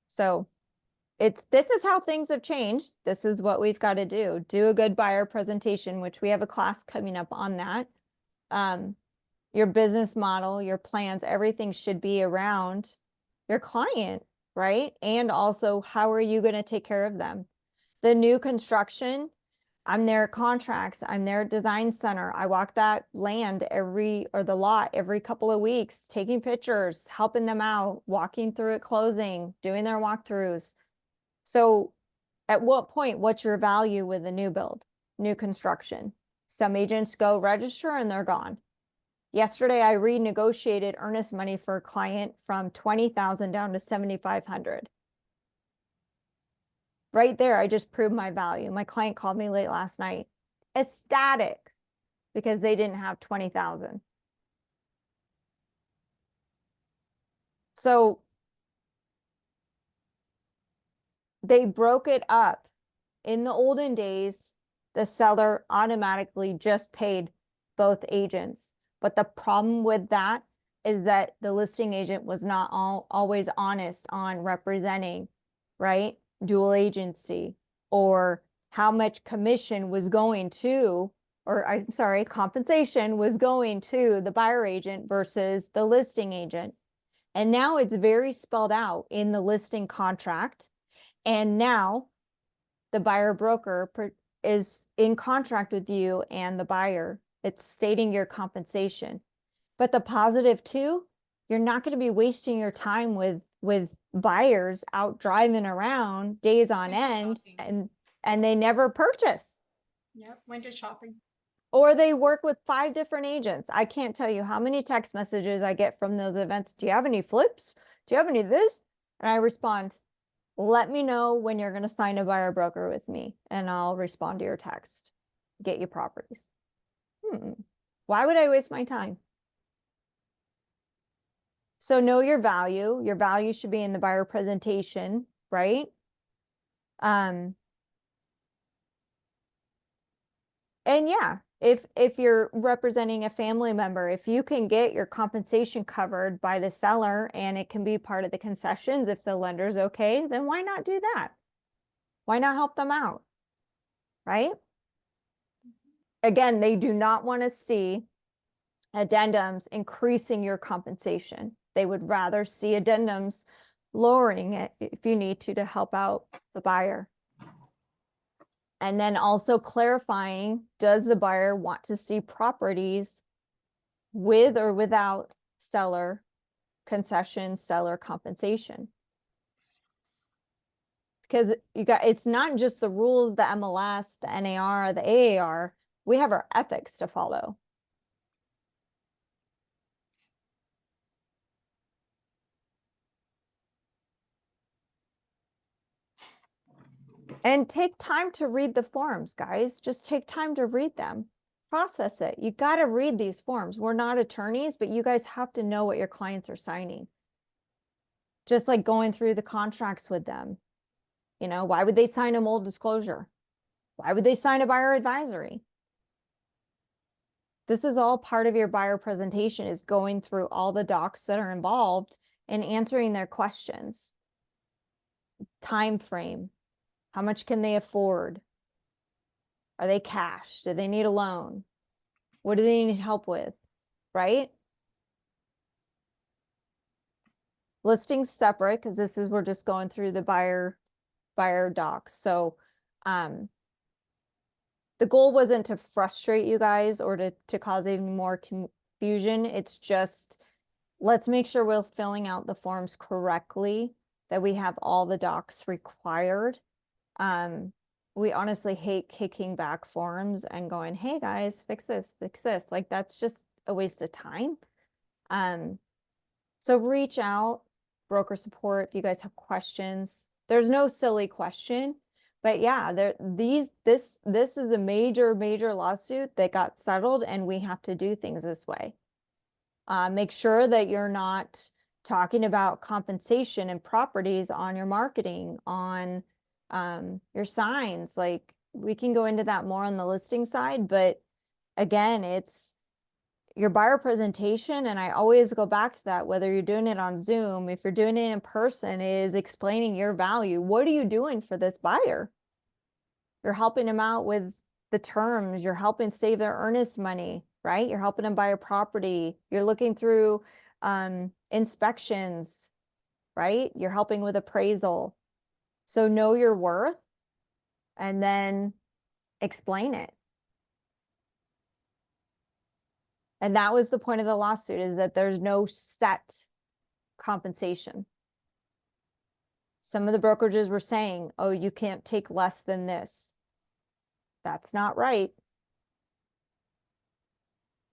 So this is how things have changed. This is what we've got to do. Do a good buyer presentation, which we have a class coming up on that. Your business model, your plans, everything should be around your client, right? And also, how are you going to take care of them? The new construction, I'm there at contracts. I'm there at design center. I walk that land the lot every couple of weeks, taking pictures, helping them out, walking through it, closing, doing their walkthroughs. So at what point, what's your value with a new build, new construction? Some agents go register and they're gone. Yesterday, I renegotiated earnest money for a client from $20,000 down to $7,500. Right there, I just proved my value. My client called me late last night, ecstatic, because they didn't have 20,000. So they broke it up. In the olden days, the seller automatically just paid both agents. But the problem with that is that the listing agent was not always honest on representing, right? Dual agency, or how much commission was going to, or I'm sorry, compensation was going to the buyer agent versus the listing agent. And now it's very spelled out in the listing contract. And now the buyer broker is in contract with you and the buyer. It's stating your compensation. But the positive too, you're not going to be wasting your time with buyers out driving around days on end and they never purchase. Yep, window shopping. Or they work with 5 different agents. I can't tell you how many text messages I get from those events. Do you have any flips? Do you have any of this? And I respond, let me know when you're going to sign a buyer broker with me and I'll respond to your text. Get you properties. Why would I waste my time? So know your value. Your value should be in the buyer presentation, right? And yeah, If you're representing a family member, if you can get your compensation covered by the seller and it can be part of the concessions, if the lender's okay, then why not do that? Why not help them out? Right? Again, they do not want to see addendums increasing your compensation. They would rather see addendums lowering it if you need to help out the buyer. And then also clarifying, does the buyer want to see properties with or without seller concession, seller compensation? Because it's not just the rules, the MLS, the NAR, the AAR, we have our ethics to follow. And take time to read the forms, guys. Just take time to read them. Process it. You got to read these forms. We're not attorneys, but you guys have to know what your clients are signing. Just like going through the contracts with them. You know, why would they sign a mold disclosure? Why would they sign a buyer advisory? This is all part of your buyer presentation, is going through all the docs that are involved and answering their questions. Time frame. How much can they afford? Are they cash? Do they need a loan? What do they need help with? Right? Listings separate, because this is, we're just going through the buyer docs. So the goal wasn't to frustrate you guys or to cause any more confusion. It's just, let's make sure we're filling out the forms correctly, that we have all the docs required. We honestly hate kicking back forms and going, hey guys, fix this, fix this. Like, that's just a waste of time. So reach out, broker support, if you guys have questions. There's no silly question, but yeah, this is a major lawsuit that got settled, and we have to do things this way. Make sure that you're not talking about compensation and properties on your marketing, on your signs. Like, we can go into that more on the listing side, but again, it's your buyer presentation, and I always go back to that, whether you're doing it on Zoom, if you're doing it in person, is explaining your value. What are you doing for this buyer? You're helping them out with the terms, you're helping save their earnest money, right? You're helping them buy a property, you're looking through inspections, right? You're helping with appraisal. So know your worth and then explain it. And that was the point of the lawsuit, is that there's no set compensation. Some of the brokerages were saying, oh, you can't take less than this. That's not right.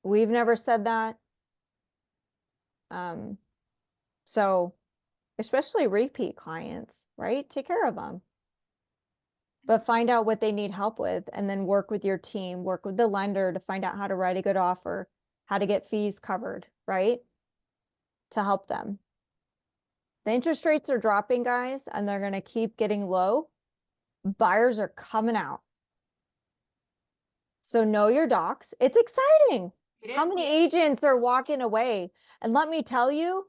We've never said that. So especially repeat clients, right? Take care of them. But find out what they need help with, and then work with your team, work with the lender to find out how to write a good offer, how to get fees covered, right? To help them. The interest rates are dropping, guys, and they're going to keep getting low. Buyers are coming out. So know your docs. It's exciting. How many agents are walking away? And let me tell you,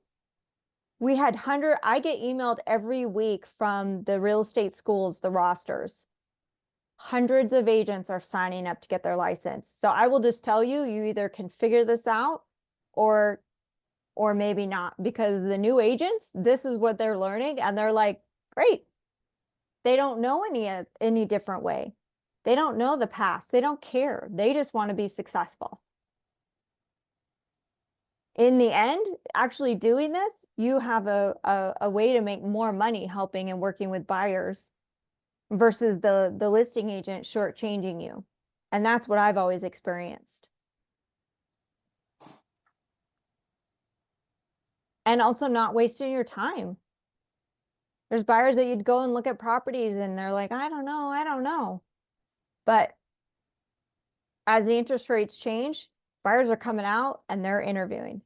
we had I get emailed every week from the real estate schools, the rosters. Hundreds of agents are signing up to get their license. So I will just tell you, you either can figure this out or maybe not, because the new agents, this is what they're learning, and they're like, great. They don't know any different way. They don't know the past. They don't care. They just want to be successful. In the end, actually doing this, you have a way to make more money helping and working with buyers versus the listing agent shortchanging you. And that's what I've always experienced. And also not wasting your time. There's buyers that you'd go and look at properties and they're like, I don't know. But as the interest rates change, buyers are coming out and they're interviewing.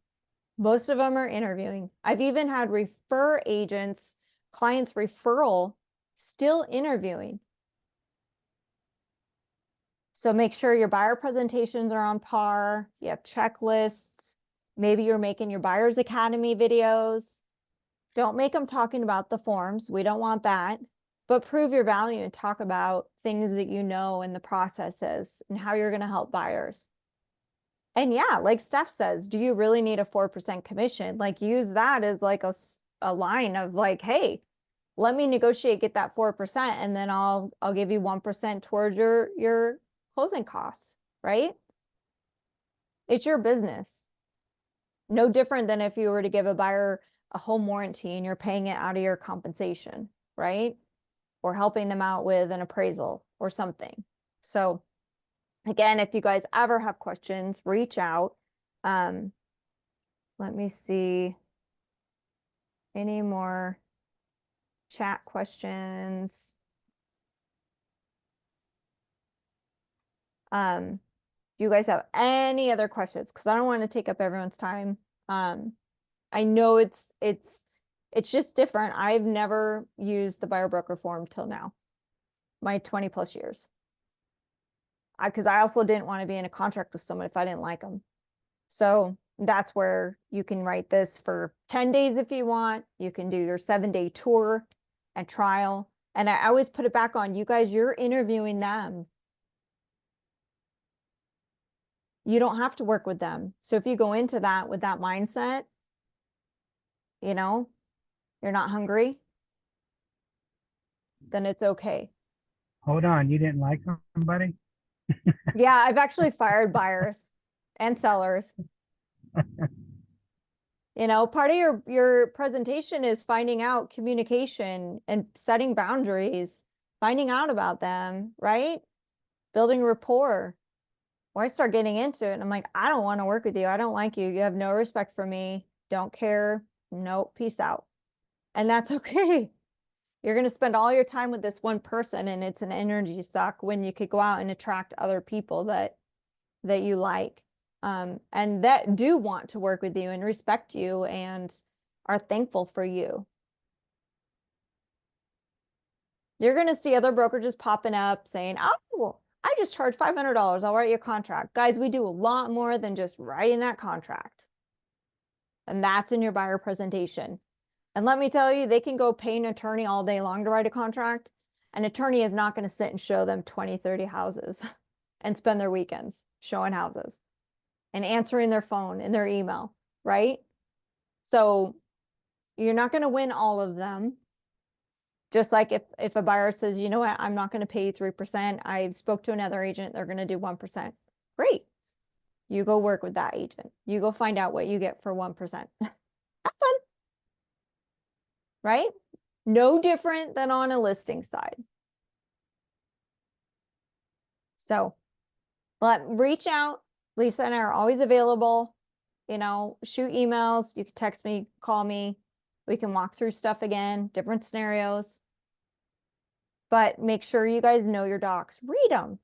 Most of them are interviewing. I've even had refer agents, clients referral, still interviewing. So make sure your buyer presentations are on par, you have checklists, maybe you're making your Buyers Academy videos. Don't make them talking about the forms, we don't want that, but prove your value and talk about things that you know and the processes and how you're gonna help buyers. And yeah, like Steph says, do you really need a 4% commission? Like use that as like a line of like, hey, let me negotiate, get that 4%, and then I'll give you 1% towards your closing costs, right? It's your business. No different than if you were to give a buyer a home warranty and you're paying it out of your compensation, right? Or helping them out with an appraisal or something. So again, if you guys ever have questions, reach out. Let me see any more chat questions. Do you guys have any other questions? Because I don't want to take up everyone's time. I know it's just different. I've never used the buyer broker form till now, my 20 plus years. Because I also didn't want to be in a contract with someone if I didn't like them. So that's where you can write this for 10 days if you want. You can do your 7-day tour and trial. And I always put it back on you guys, you're interviewing them. You don't have to work with them. So if you go into that with that mindset, you know, you're not hungry, then it's okay. Hold on, you didn't like somebody? Yeah, I've actually fired buyers and sellers. You know, part of your presentation is finding out communication and setting boundaries, finding out about them, right? Building rapport. Or I start getting into it and I'm like, I don't want to work with you. I don't like you. You have no respect for me. Don't care. Nope. Peace out. And that's okay. You're going to spend all your time with this one person and it's an energy suck when you could go out and attract other people that you like. And that do want to work with you and respect you and are thankful for you. You're going to see other brokerages popping up saying, oh, I just charge $500. I'll write you a contract. Guys, we do a lot more than just writing that contract. And that's in your buyer presentation. And let me tell you, they can go pay an attorney all day long to write a contract. An attorney is not going to sit and show them 20, 30 houses and spend their weekends showing houses and answering their phone and their email, right? So you're not going to win all of them. Just like if a buyer says, you know what, I'm not going to pay you 3%. I spoke to another agent, they're going to do 1%. Great. You go work with that agent. You go find out what you get for 1%. Have fun. Right? No different than on a listing side. So, but reach out. Lisa and I are always available. You know, shoot emails. You can text me, call me. We can walk through stuff again, different scenarios. But make sure you guys know your docs. Read them.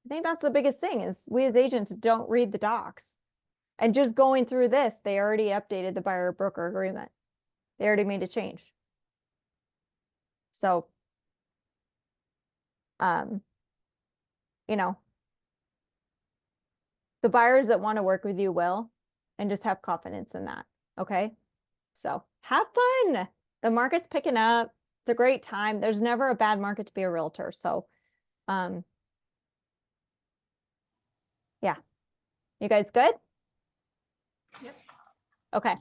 I think that's the biggest thing is we as agents don't read the docs. And just going through this, they already updated the buyer broker agreement. They already made a change. So, you know, the buyers that want to work with you will, and just have confidence in that. Okay. So have fun. The market's picking up. It's a great time. There's never a bad market to be a realtor. So, yeah. You guys good? Yep. Okay.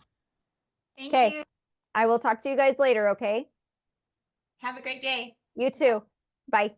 Thank Okay. you. I will talk to you guys later. Okay. Have a great day. You too. Bye.